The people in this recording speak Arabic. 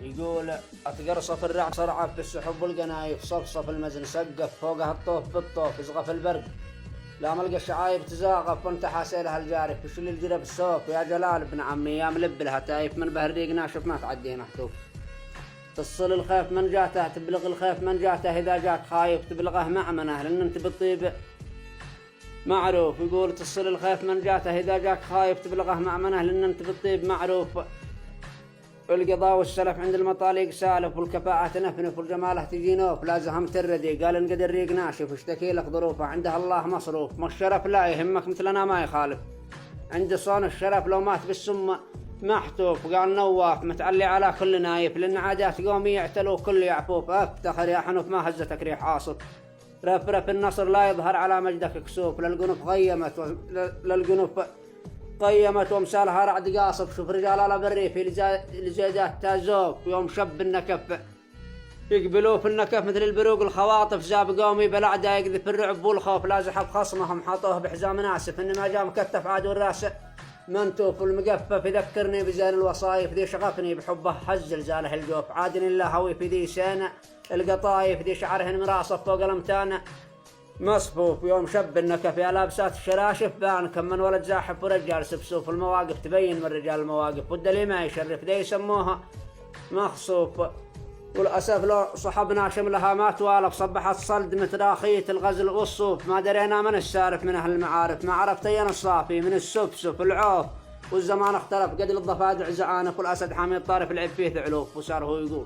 يقول أتقرصف الرعد صرعف بالسحب والقنايف، صفصف المزن سقف فوقها الطوف بالطوف، يزغف البرق لا ملقى الشعايب تزاغف، وانت حاسيلها الجارف وشل الجرب السوف. يا جلال ابن عمي يا ملب لها تايف، من بهريق ناشف ما تعدينا حتوف. تصل الخيف من جاته، تبلغ الخيف من جاته، إذا جاك خايف تبلغه مأمنه لأن انت بالطيب معروف. يقول تصل الخيف من جاته، إذا جاك خايف تبلغه مأمنه لأن انت بالطيب معروف. القضاء والسلف عند المطاليق سالف، والكفاءة تنفنف، والجمالة تجي نوف. لا زهم تردي قال انقد الريق ناشف، اشتكي لك ظروفه عندها الله مصروف. ما الشرف لا يهمك مثلنا ما يخالف، عند صون الشرف لو مات بالسم محتوف. قال نواف متعلي على كل نايف، لأن عادات قومي يعتلوا كل يعفوف. افتخر يا حنوف ما هزتك ريح عاصف، رفرف النصر لا يظهر على مجدك كسوف. للقنوف قيمت ومسالها رعد قاصف. شوف رجال على بالريف لزيدات تازوف، يوم شب النكف يقبلوه في النكف مثل البروق الخواطف. زاب قومي بالأعداء يقذف الرعب والخوف، لا زحف خصمهم حطوه بحزام ناسف. إنما جاء مكتف عاد والراس منتوف، المقفف يذكرني بزين الوصايف. ذي شغفني بحبه حز زاله الجوف، عادن الله هوي في ذي سنة القطايف. ذي شعرهن مراصف فوق الامتان مصفوف، يوم شب النكف يا لابسات الشراشف بان. كم من ولد زاحف ورجال سفسوف، المواقف تبين من رجال المواقف، والدلي ما يشرف ذي يسموها مخصوف. والأسف لو صحبنا شملها ما توالف، صبحت صلد مثل أخية الغزل والصوف. ما درينا من السارف من أهل المعارف، ما عرفت أين الصافي من السفسف العوف. والزمان اختلف قد الضفادع زعانف، والأسد حامي الطارف العب فيه ثعلوف. وصار هو يقول